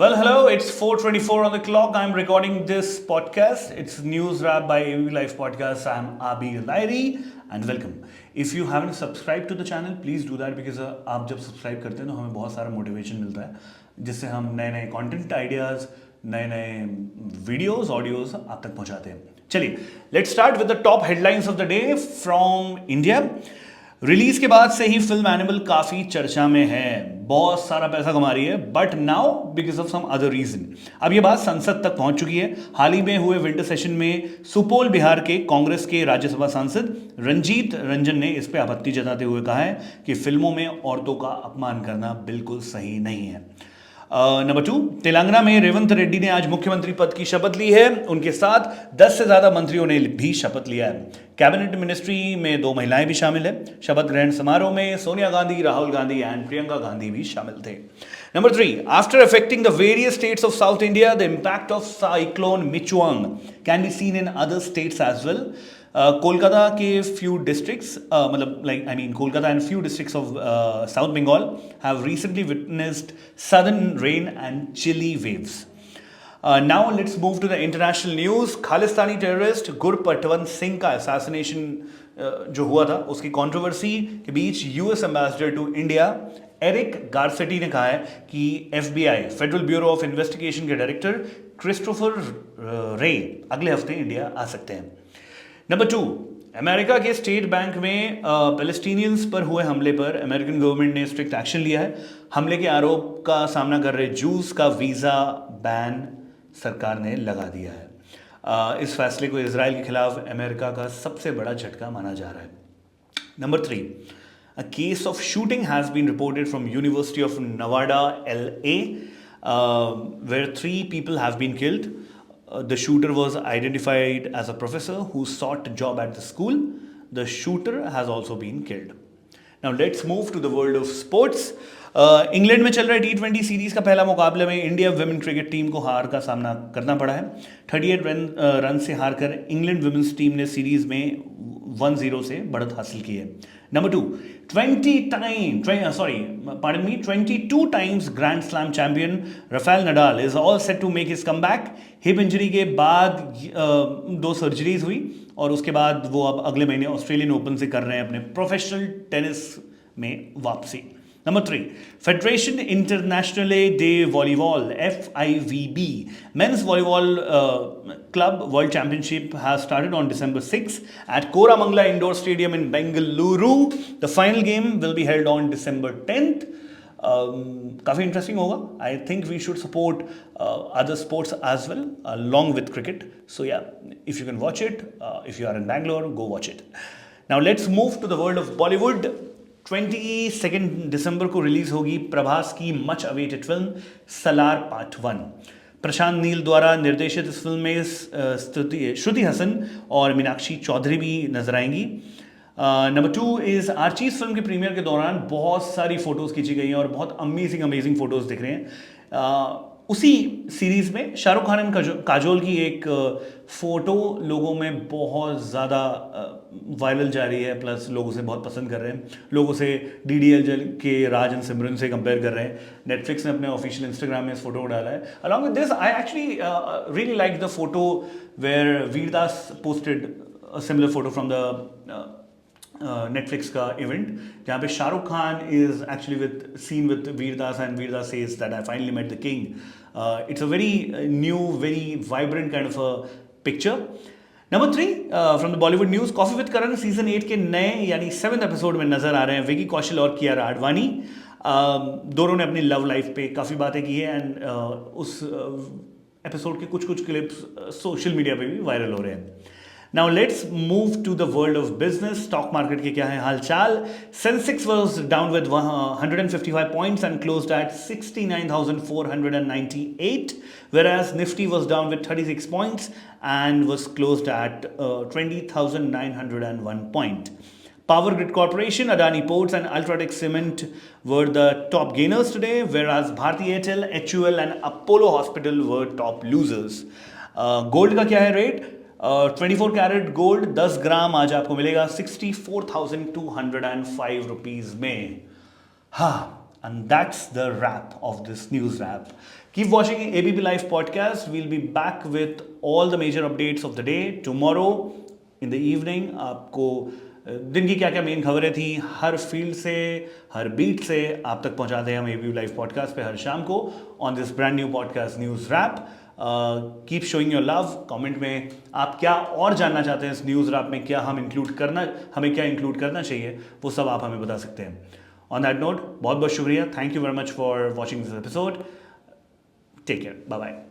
Well, hello, it's 4:24 on the clock. I'm recording this podcast. It's News Wrap by AV Life Podcast. I'm Abi Lairi and welcome. If you haven't subscribed to the channel, please do that because आप जब subscribe करते हैं तो हमें बहुत सारा motivation मिलता है जिससे हम नए नए कंटेंट आइडियाज़ नए नए वीडियोस ऑडियोज आप तक पहुंचाते हैं. चलिए, let's start with the top headlines of the day from India. Release के बाद से ही फिल्म एनिमल काफी चर्चा में है, बहुत सारा पैसा कमा रही है, but now because of some other reason अब ये बात संसद तक पहुंच चुकी है. हाल ही में हुए विंटर सेशन में सुपौल बिहार के कांग्रेस के राज्यसभा सांसद रंजीत रंजन ने इस पर आपत्ति जताते हुए कहा है कि फिल्मों में औरतों का अपमान करना बिल्कुल सही नहीं है. नंबर 2, तेलंगाना में रेवंत रेड्डी ने आज मुख्यमंत्री पद की शपथ ली है. उनके साथ 10 से ज्यादा मंत्रियों ने भी शपथ लिया है. कैबिनेट मिनिस्ट्री में 2 महिलाएं भी शामिल है. शपथ ग्रहण समारोह में सोनिया गांधी, राहुल गांधी एंड प्रियंका गांधी भी शामिल थे. Number 3, after affecting the various states of south India, the impact of cyclone Michaung can be seen in other states as well. Kolkata के few districts Kolkata and few districts of south Bengal have recently witnessed sudden rain and chilly waves. Now let's move to the international news. Khalistani terrorist Gurpatwant Singh का assassination जो हुआ था उसकी controversy के बीच US ambassador to India Eric Garcetti ने कहा है कि FBI federal bureau of investigation के डायरेक्टर क्रिस्टोफर रे अगले हफ्ते इंडिया आ सकते हैं. नंबर 2, अमेरिका के स्टेट बैंक में पैलेस्टीनियंस पर हुए हमले पर अमेरिकन गवर्नमेंट ने स्ट्रिक्ट एक्शन लिया है. हमले के आरोप का सामना कर रहे जूस का वीज़ा बैन सरकार ने लगा दिया है. इस फैसले को इजराइल के खिलाफ अमेरिका का सबसे बड़ा झटका माना जा रहा है. Number 3, a case of shooting has been reported from University of Nevada, LA, where 3 people have been killed. The shooter was identified as a professor who sought a job at the school. The shooter has also been killed. Now let's move to the world of sports. England में चल रहे T20 series का पहला मुकाबले में India women cricket team को हार का सामना करना पड़ा है. 38 रन से हारकर इंग्लैंड विमेन्स टीम ने सीरीज में 1-0 से बढ़त हासिल की है. Number 2, 22 times Grand Slam champion Rafael Nadal is all set to make his comeback. Hip injury के बाद 2 सर्जरीज हुई और उसके बाद वो अब अगले महीने ऑस्ट्रेलियन ओपन से कर रहे हैं अपने प्रोफेशनल टेनिस में वापसी. Number 3, Federation Internationale de Volleyball (FIVB) Men's Volleyball Club World Championship has started on December 6 at Koramangala Indoor Stadium in Bengaluru. The final game will be held on December 10th. काफ़ी interesting होगा. I think we should support other sports as well along with cricket. So yeah, if you can watch it, if you are in Bangalore, go watch it. Now let's move to the world of Bollywood. 22 दिसंबर को release होगी प्रभास की much awaited film Salaar part 1. Prashanth Neel द्वारा निर्देशित इस film में श्रुति हसन और मीनाक्षी चौधरी भी नजर आएंगी. नंबर 2 इज आर्चीज फिल्म के प्रीमियर के दौरान बहुत सारी फोटोज खींची गई हैं और बहुत अमेजिंग फोटोज दिख रहे हैं. उसी सीरीज में शाहरुख खान एंड काजोल की एक फोटो लोगों में बहुत ज़्यादा वायरल जा रही है, प्लस लोग उसे बहुत पसंद कर रहे हैं. लोग उसे DDLJ के राज एंड सिमरन से कंपेयर कर रहे हैं. नेटफ्लिक्स ने अपने ऑफिशियल इंस्टाग्राम में इस फोटो को डाला है. Along with this I actually really like the photo where Vir Das posted a similar photo from the Netflix का इवेंट जहाँ पे Shahrukh Khan is actually seen with Vir Das and Vir Das says that I finally met the king. It's a very new very vibrant kind of a picture. Number 3, from the Bollywood news, coffee with Karan season 8 के नए यानी 7th episode में नजर आ रहे हैं विकी कौशल और कियारा आडवाणी. दोनों ने अपनी लव लाइफ पे काफ़ी बातें की है एंड उस एपिसोड के कुछ क्लिप्स सोशल मीडिया पे भी वायरल हो रहे हैं. Now let's move to the world of business. Stock market के क्या है हालचाल. Sensex was down with 155 points and closed at 69,498, whereas Nifty was down with 36 points and was closed at 20,901 point. Power Grid Corporation, Adani Ports and Ultratech Cement were the top gainers today, whereas Bharti Airtel, HUL and Apollo Hospital were top losers. Gold का क्या है rate? 24 carat gold 10 ग्राम आज आपको मिलेगा 64,205 rupees में. हाँ, And that's the wrap of this news wrap. Keep watching ABP Live podcast. We'll be back with all the major updates of the day. Tomorrow in the evening, आपको दिन की क्या क्या मेन खबरें थी हर फील्ड से, हर बीट से आप तक पहुंचाते हैं हम ABP Live podcast पे हर शाम को on this brand new podcast news wrap. Keep showing your love. Comment में आप क्या और जानना चाहते हैं इस न्यूज़ रैप में, क्या हमें क्या इंक्लूड करना चाहिए, वो सब आप हमें बता सकते हैं. ऑन दैट नोट, बहुत बहुत शुक्रिया. Thank you very much for watching this episode. Take care. Bye bye.